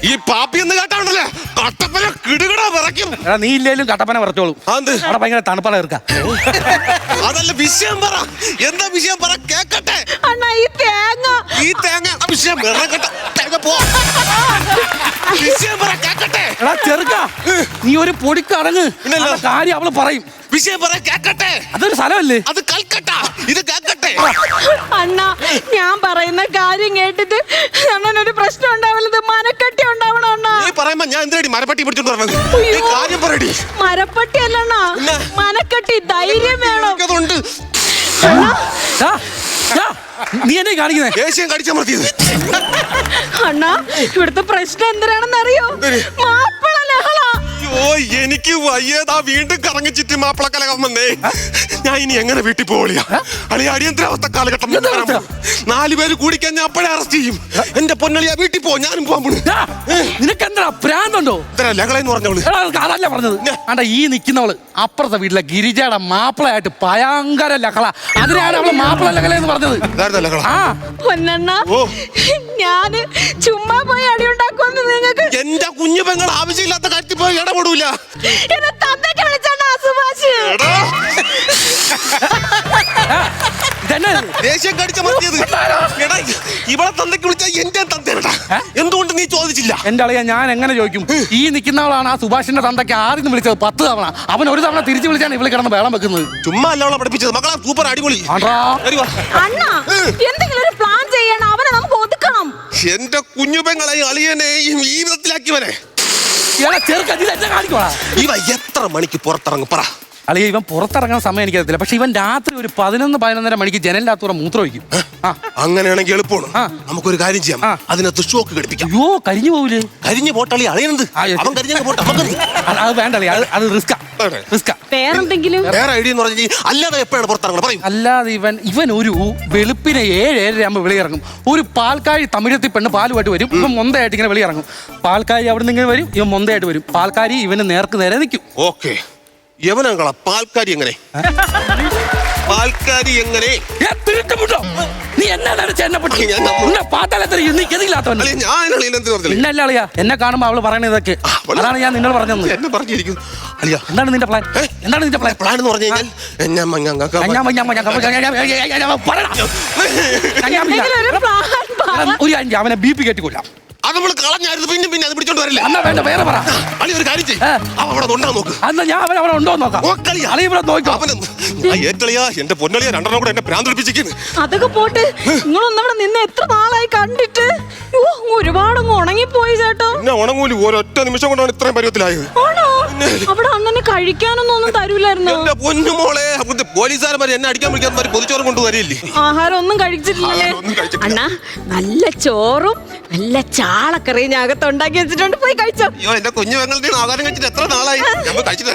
ഈ പാപ്പി എന്ന് കേട്ടാണല്ലേ കട്ടപ്പന കിടുകിട വിറയ്ക്കും. നീ ഇല്ലേലും കട്ടപ്പന വിറച്ചോളൂ. അവിടെ ഭയങ്കര തണുപ്പള ഇറക്കാം. അതല്ല വിഷയം പറ. എന്താ വിഷയം പറ കേക്കട്ടെ. അണ്ണാ ഈ തേങ്ങ വിഷയം തേങ്ങ പോ. വിഷയം പറ കേക്കട്ടെ. എടാ ചെറുക്ക, നീ ഒരു പൊടിക്ക് അടങ്ങ്. കാര്യം അവള് പറയും. വിഷയം പറ കേക്കട്ടെ. അതൊരു സ്ഥലമല്ലേ? അത് കൽക്കട്ട. ഇത് കേക്കട്ടെ. അണ്ണാ ഞാൻ പറയുന്ന കാര്യം കേട്ടിട്ട് അണ്ണനൊരു പ്രശ്നം ഉണ്ടാവരുത്. മനക്കെട്ടി ഉണ്ടാവണം അണ്ണാ. നീ പറയുമ്പോ ഞാൻ എന്തിനാടി മരപ്പട്ടി പിടിച്ചോണ്ട് പറഞ്ഞത്? ഈ കാര്യം പറയടി. മരപ്പട്ടി അല്ലണ്ണാ, മനക്കെട്ടി. ധൈര്യം വേണം. അതുണ്ട്. നീ എന്നെ കാണിക്കുന്നേ? ദേശീയം കടിച്ചമർത്തിയത്. അണ്ണാ ഇവിടുത്തെ പ്രശ്നം എന്തിനാണെന്ന് അറിയോ? മാപ്പിള ലഹള. ഓ എനിക്ക് വയ്യതാ. വീണ്ടും കറങ്ങി ചുറ്റി മാപ്പിളക്കലകം വന്നേ. ഞാൻ ഇനി എങ്ങനെ വീട്ടിൽ പോളിയാ? അടിയന്തരാവസ്ഥ കാലഘട്ടം. 4 പേര് കൂടിക്കാൻ ഞാൻ അപ്പോഴേ അറസ്റ്റ് ചെയ്യും. എന്റെ പൊന്നളിയാ വീട്ടിൽ പോ. ഞാനും പോകാൻ. നിനക്ക് എന്താ പ്രാന്തുണ്ടോ? ലഹളയെന്ന് പറഞ്ഞോളൂ. അതല്ല പറഞ്ഞത്. ആണ്ടാ ഈ നിൽക്കുന്നവള് അപ്പുറത്തെ വീട്ടിലെ ഗിരിജയുടെ മാപ്പിളയായിട്ട് ഭയങ്കര ലഹള. അതിനാണ് അവള് മാപ്പിള ലഹള എന്ന് പറഞ്ഞത്. പൊന്നണ്ണ ഞാന് ചുമ്മാ പോയി അടി ഉണ്ടാക്കുമെന്ന് നിങ്ങൾക്ക്? എന്റെ കുഞ്ഞു പെങ്ങൾ ആവശ്യമില്ലാത്ത കാര്യത്തിൽ പോയി ഇടപെടൂല. എന്നെ തന്തയ്ക്ക് വിളിച്ചാ സുഭാഷ്. ദേശീയം കടിച്ചമർത്തിയത്. ഇവളെ തന്തയ്ക്ക് വിളിച്ചാൽ എന്റെ തന്തേടാ. എന്തുകൊണ്ട് നീ ചോദിച്ചില്ല? എന്റെ അളിയാ ഞാൻ എങ്ങനെ ചോദിക്കും? ഈ നിൽക്കുന്നവളാണ് ആ സുഭാഷിന്റെ തന്തയ്ക്ക് ആദ്യം വിളിച്ചത് 10 തവണ. അവൻ ഒരു തവണ തിരിച്ചു വിളിച്ചാണ് ഇവള് കിടന്ന് വേളം വെക്കുന്നത്. ചുമ്മാ അല്ല അവളെ പഠിപ്പിച്ചത്. മക്കളെ സൂപ്പർ അടിപൊളി. അണ്ണാ എന്തെങ്കിലും ഒരു പ്ലാൻ ചെയ്യണം. അവനെ നമുക്ക് ഒതുക്കണം. എന്റെ കുഞ്ഞു പെങ്ങളെയും അളിയനെയും ഈ വിധത്തിലാക്കിയവനെ ഇവ എത്ര മണിക്ക് പുറത്തിറങ്ങും പറ? അളിയ ഇവൻ പുറത്തിറങ്ങാൻ സമയം എനിക്കറിയത്തില്ല. പക്ഷെ ഇവൻ രാത്രി ഒരു 11-11:30 മണിക്ക് ജനലിനകത്തൂടെ മൂത്രം ഒഴിക്കും. അങ്ങനെയാണെങ്കിൽ എളുപ്പമാണ്. നമുക്കൊരു കാര്യം ചെയ്യാം. അതിനകത്ത് ഷോക്ക് ഘടിപ്പിക്കാം. അയ്യോ കരിഞ്ഞു പോവില്ലേ? കരിഞ്ഞു പോട്ടളി അളിയണത്. അവൻ കരിഞ്ഞ പോട്ടെ. അത് വേണ്ടല്ലേ, അത് റിസ്കാ. വേറെ ഐഡിയ എന്ന് പറഞ്ഞാൽ അല്ലാതെ എപ്പോഴാണ് പുറത്തിറങ്ങണം പറയും? അല്ലാതെ ഇവൻ ഒരു വെളുപ്പിനെ 7-7:30 ആകുമ്പോൾ വെളിയിറങ്ങും. ഒരു പാൽക്കാരി തമിഴത്തി പെണ്ണ് പാലുമായിട്ട് വരും. ഇവൻ മൊന്തയായിട്ട് ഇങ്ങനെ വെളിയിറങ്ങും. പാൽക്കാരി അവിടെ നിന്ന് ഇങ്ങനെ വരും. ഇവൻ മൊന്തയായിട്ട് വരും. പാൽക്കാരി ഇവന് നേർക്ക് നേരെ നിൽക്കും. ഓക്കെ. യവനങ്ങളാ പാൽക്കാരി എങ്ങനെ? പാൽക്കാരി എങ്ങനെ? നീ എന്നെ കാണുമ്പോ അവള് പറയണ ഇതൊക്കെ. അതാണ് ഞാൻ നിന്നോട് പറഞ്ഞത്. എന്താണ് നിന്റെ പ്ലാൻ? എന്താണ് നിന്റെ പ്ലാൻ? പ്ലാൻ എന്ന് പറഞ്ഞു കഴിഞ്ഞാൽ അവനെ BP കയറ്റിക്കൊല്ലാം. അത് നമ്മൾ കളഞ്ഞായിരുന്നു. പിന്നെ അത് പിടിച്ചോണ്ട് വരില്ല. എന്നാ വേണ്ട വേറെ പറ. അളി ഒരു കാര്യം ചെയ്യ്. അവിടെ ഉണ്ടോ നോക്ക്. എന്നാ ഞാൻ അവിടെ ഉണ്ടോ നോക്കാം. എന്റെ പൊന്നളിയാ 2 കൂടെ എന്നെ പ്രാന്തളിപ്പിച്ചിരിക്കുന്നു. അതൊക്കെ പോട്ട്. നിങ്ങളൊന്നവിടെ നിന്ന് എത്ര നാളായി കണ്ടിട്ട്? ഒരുപാട് ഉണങ്ങിപ്പോയി ചേട്ടാ. പിന്നെ ഉണങ്ങൂലി. ഒരൊറ്റ നിമിഷം കൊണ്ടാണ് ഇത്രയും പരുവത്തിലായത്. അവിടെ അണ്ണന് കഴിക്കാനൊന്നും തരൂലായിരുന്നു. എന്റെ പൊന്നുമോളെ പോലീസുകാരന്മാര് എന്നെ അടിക്കാൻ വിളിക്കാൻ പൊതിച്ചോറും കൊണ്ടുവരില്ലേ? ആഹാരം ഒന്നും കഴിച്ചിട്ടില്ലേ അണ്ണാ? നല്ല ചോറും നല്ല ചാളക്കറിയും ഞാൻ അകത്ത് ഉണ്ടാക്കി വെച്ചിട്ടുണ്ട്. പോയി കഴിച്ചോ. അയ്യോ എന്റെ കുഞ്ഞു പെങ്ങളുടെ ആഹാരം കഴിച്ചിട്ട് എത്ര നാളായി. നമ്മൾ കഴിച്ചിട്ട്